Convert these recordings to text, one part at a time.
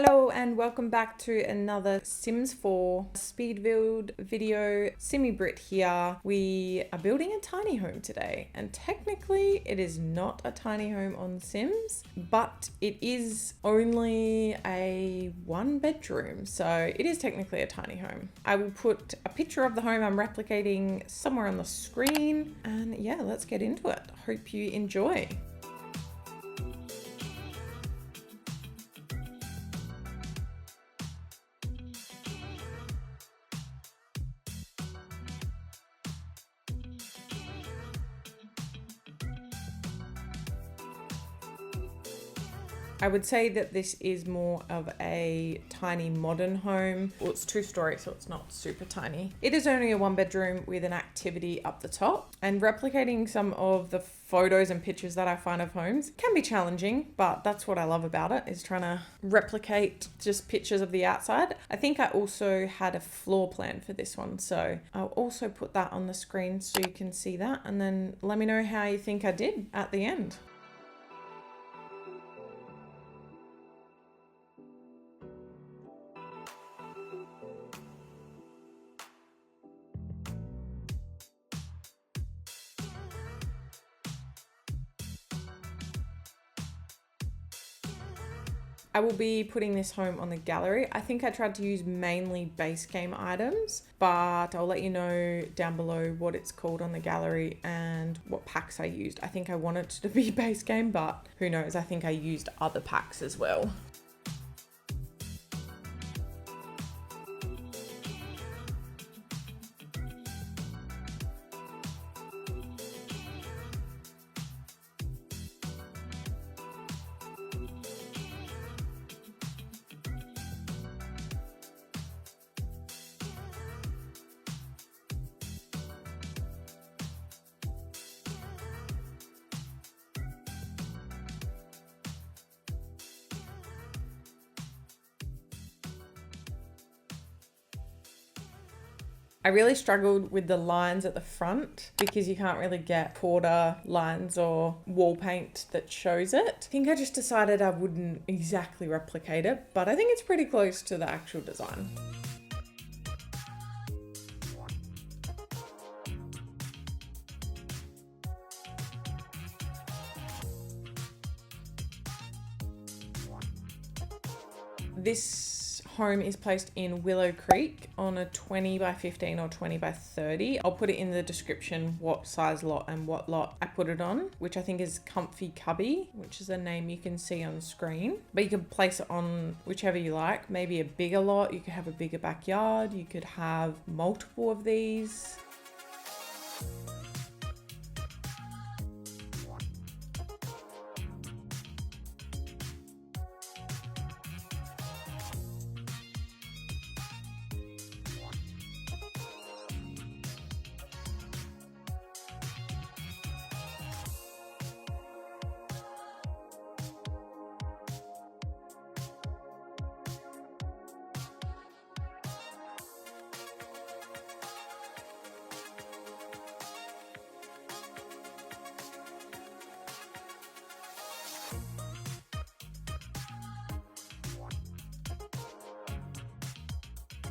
Hello and welcome back to another Sims 4 speed build video. Simmy Brit here. We are building a tiny home today, and technically it is not a tiny home on Sims, but it is only a 1-bedroom, so it is technically a tiny home. I will put a picture of the home I'm replicating somewhere on the screen, and yeah, let's get into it. Hope you enjoy. I would say that this is more of a tiny modern home. Well, it's 2-story, so it's not super tiny. It is only a 1-bedroom with an activity up the top, and replicating some of the photos and pictures that I find of homes can be challenging, but that's what I love about it, is trying to replicate just pictures of the outside. I think I also had a floor plan for this one, so I'll also put that on the screen so you can see that, and then let me know how you think I did at the end. I will be putting this home on the gallery. I think I tried to use mainly base game items, but I'll let you know down below what it's called on the gallery and what packs I used. I think I want it to be base game, but who knows? I think I used other packs as well. I really struggled with the lines at the front because you can't really get border lines or wall paint that shows it. I think I just decided I wouldn't exactly replicate it, but I think it's pretty close to the actual design. This home is placed in Willow Creek on a 20 by 15 or 20 by 30. I'll put it in the description what size lot and what lot I put it on, which I think is Comfy Cubby, which is a name you can see on screen. But you can place it on whichever you like, maybe a bigger lot, you could have a bigger backyard, you could have multiple of these.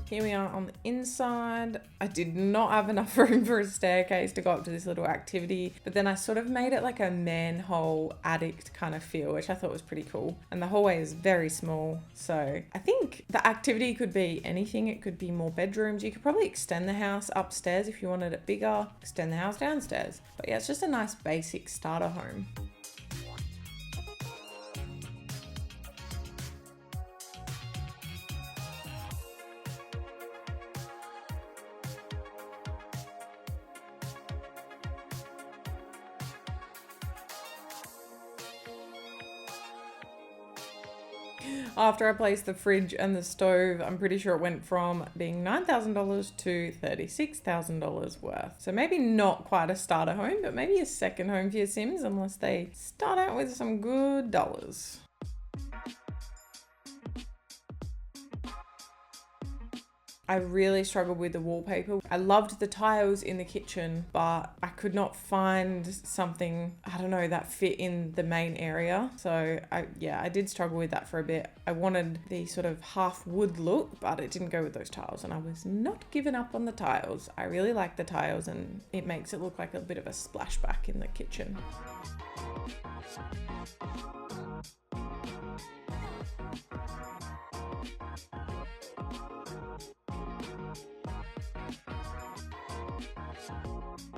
Here we are on the inside. I did not have enough room for a staircase to go up to this little activity, but then I sort of made it like a manhole attic kind of feel, which I thought was pretty cool. And the hallway is very small, so I think the activity could be anything. It could be more bedrooms. You could probably extend the house upstairs if you wanted it bigger, extend the house downstairs. But yeah, it's just a nice basic starter home. After I placed the fridge and the stove, I'm pretty sure it went from being $9,000 to $36,000 worth. So maybe not quite a starter home, but maybe a second home for your Sims, unless they start out with some good dollars. I really struggled with the wallpaper. I loved the tiles in the kitchen, but I could not find something, I don't know, that fit in the main area. So I did struggle with that for a bit. I wanted the sort of half wood look, but it didn't go with those tiles, and I was not giving up on the tiles. I really like the tiles, and it makes it look like a bit of a splashback in the kitchen.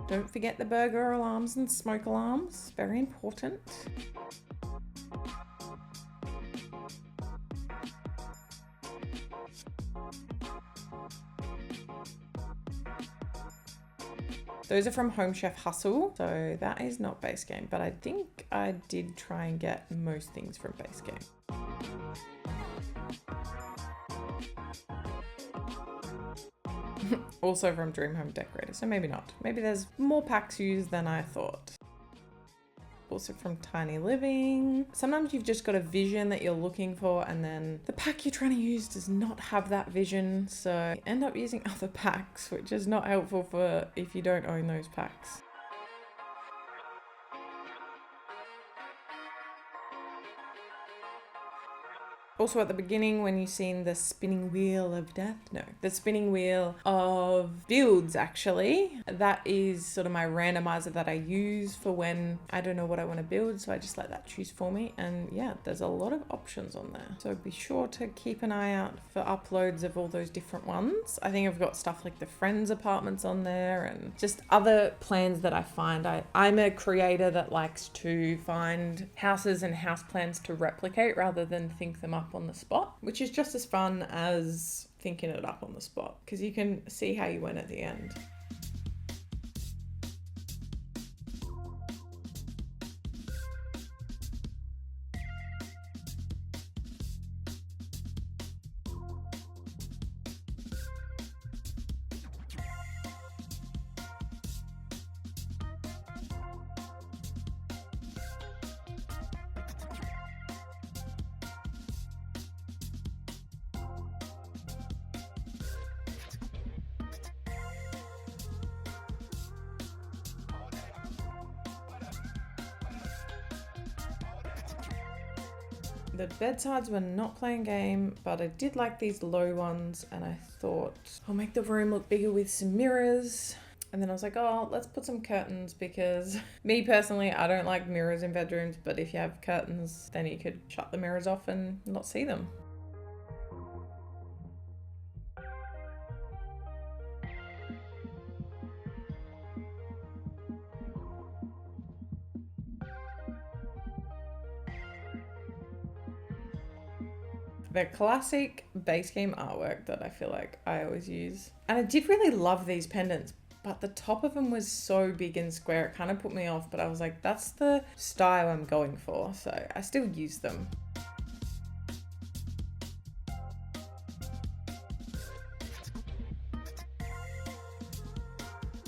Don't forget the burglar alarms and smoke alarms, very important. Those are from Home Chef Hustle, so that is not base game, but I think I did try and get most things from base game. Also from Dream Home Decorator, so maybe not. Maybe there's more packs used than I thought. Also from Tiny Living. Sometimes you've just got a vision that you're looking for, and then the pack you're trying to use does not have that vision, so you end up using other packs, which is not helpful for if you don't own those packs. Also at the beginning, when you've seen the spinning wheel of death, no, the spinning wheel of builds, actually, that is sort of my randomizer that I use for when I don't know what I want to build, so I just let that choose for me. And yeah, there's a lot of options on there, so be sure to keep an eye out for uploads of all those different ones. I think I've got stuff like the Friends apartments on there, and just other plans that I find. I'm a creator that likes to find houses and house plans to replicate rather than think them up on the spot, which is just as fun as thinking it up on the spot, because you can see how you went at the end. The bedsides were not playing game, but I did like these low ones, and I thought I'll make the room look bigger with some mirrors. And then I was like, oh, let's put some curtains, because me personally, I don't like mirrors in bedrooms, but if you have curtains, then you could shut the mirrors off and not see them. The classic base game artwork that I feel like I always use. And I did really love these pendants, but the top of them was so big and square, it kind of put me off, but I was like, that's the style I'm going for, so I still use them.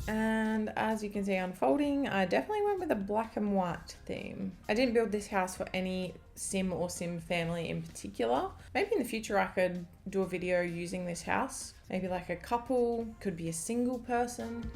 And as you can see unfolding, I definitely went with a black and white theme. I didn't build this house for any sim or sim family in particular. Maybe in the future I could do a video using this house. Maybe like a couple, could be a single person.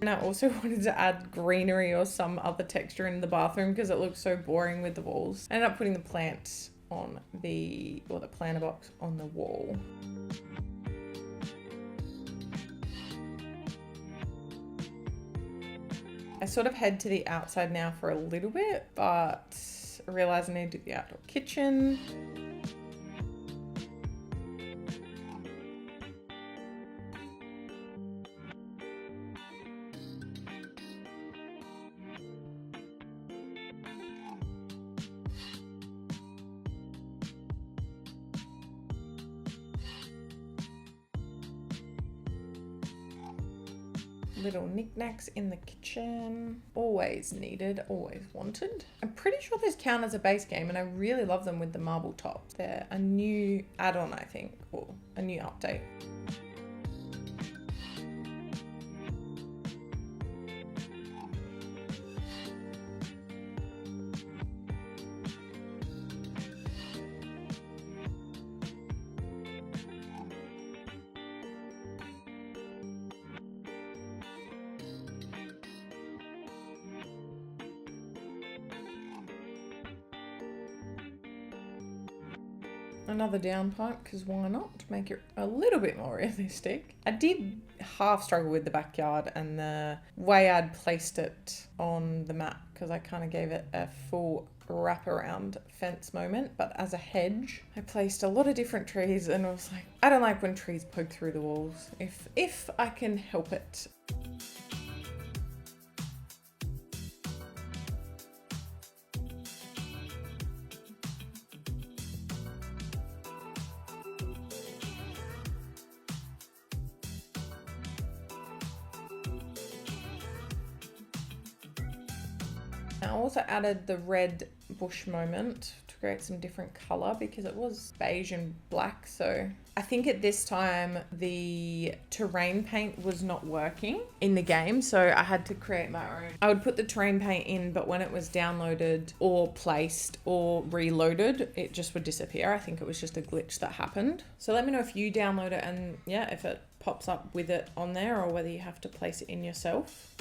And I also wanted to add greenery or some other texture in the bathroom because it looks so boring with the walls. I ended up putting the plants on the planter box on the wall. I sort of head to the outside now for a little bit, but I realized I need to do the outdoor kitchen. little knickknacks in the kitchen. Always needed, always wanted. I'm pretty sure those count as a base game, and I really love them with the marble tops. They're a new add-on, I think, or a new update. Another downpipe, because why not? To make it a little bit more realistic. I did half struggle with the backyard and the way I'd placed it on the map, because I kind of gave it a full wraparound fence moment. But as a hedge, I placed a lot of different trees, and I was like, I don't like when trees poke through the walls, if I can help it. I also added the red bush moment to create some different colour, because it was beige and black. So I think at this time the terrain paint was not working in the game, so I had to create my own. I would put the terrain paint in, but when it was downloaded or placed or reloaded, it just would disappear. I think it was just a glitch that happened. So let me know if you download it and yeah, if it pops up with it on there, or whether you have to place it in yourself.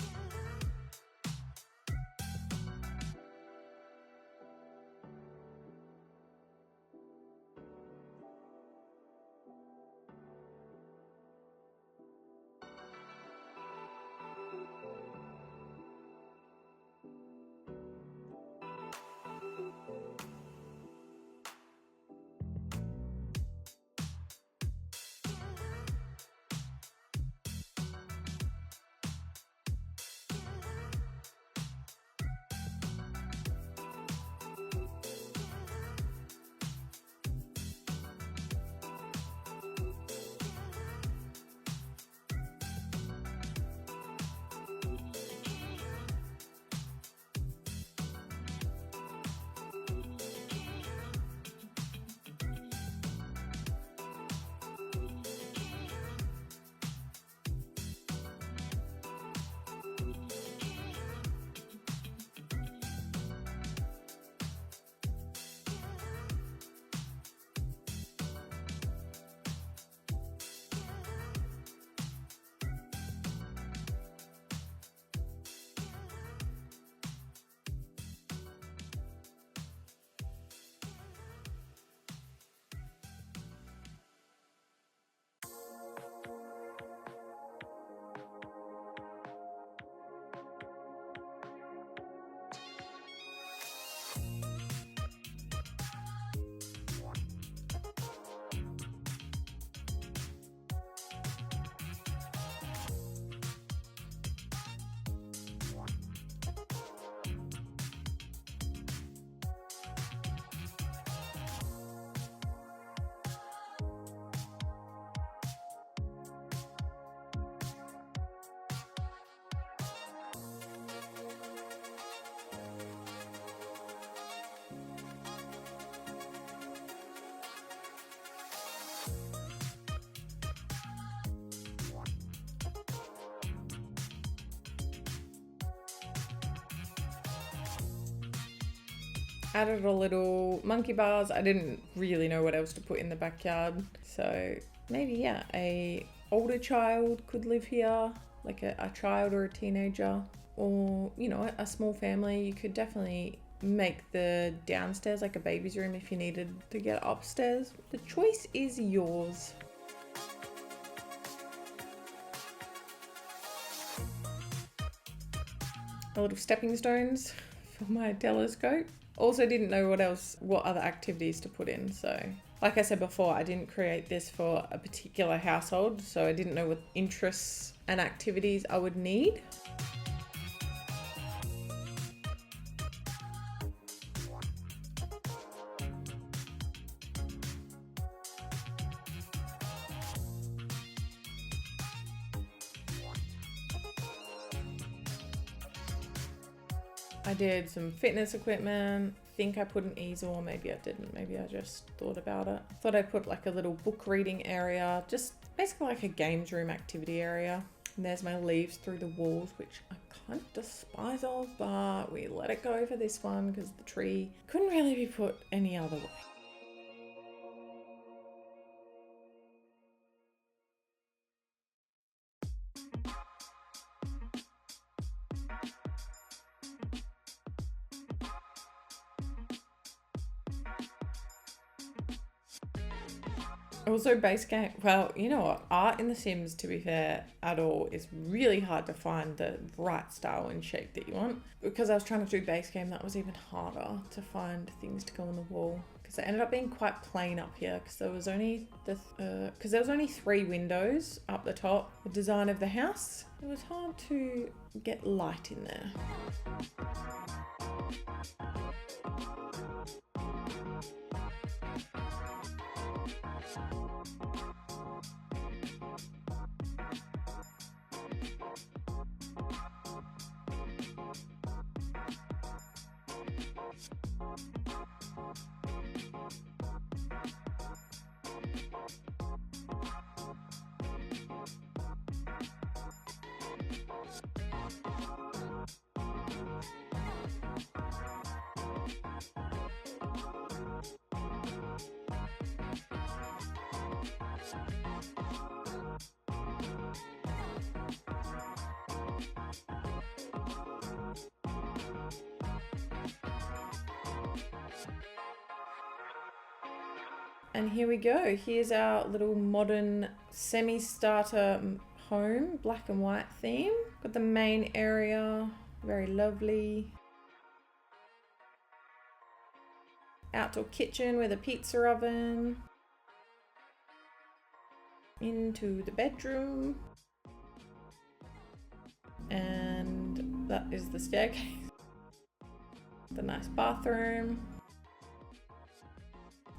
Added a little monkey bars. I didn't really know what else to put in the backyard. So maybe, yeah, a older child could live here, like a child or a teenager, or, you know, a small family. You could definitely make the downstairs like a baby's room if you needed to get upstairs. The choice is yours. A lot of stepping stones for my telescope. Also didn't know what other activities to put in. So like I said before, I didn't create this for a particular household, so I didn't know what interests and activities I would need. I did some fitness equipment. I think I put an easel, or maybe I didn't. Maybe I just thought about it. Thought I'd put like a little book reading area, just basically like a games room activity area. And there's my leaves through the walls, which I kind of despise of, but we let it go for this one because the tree couldn't really be put any other way. Also base game, well, you know what, art in The Sims, to be fair, at all, is really hard to find the right style and shape that you want. Because I was trying to do base game, that was even harder to find things to go on the wall. Because it ended up being quite plain up here, because there was only 3 windows up the top. The design of the house, it was hard to get light in there. And here we go. Here's our little modern semi-starter home, black and white theme. Got the main area, very lovely. Outdoor kitchen with a pizza oven. Into the bedroom. And that is the staircase. The nice bathroom.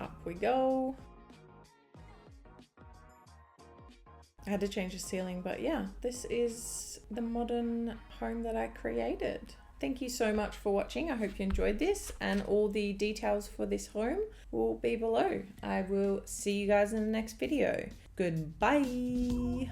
Up we go. I had to change the ceiling, but yeah, this is the modern home that I created. Thank you so much for watching. I hope you enjoyed this, and all the details for this home will be below. I will see you guys in the next video. Goodbye.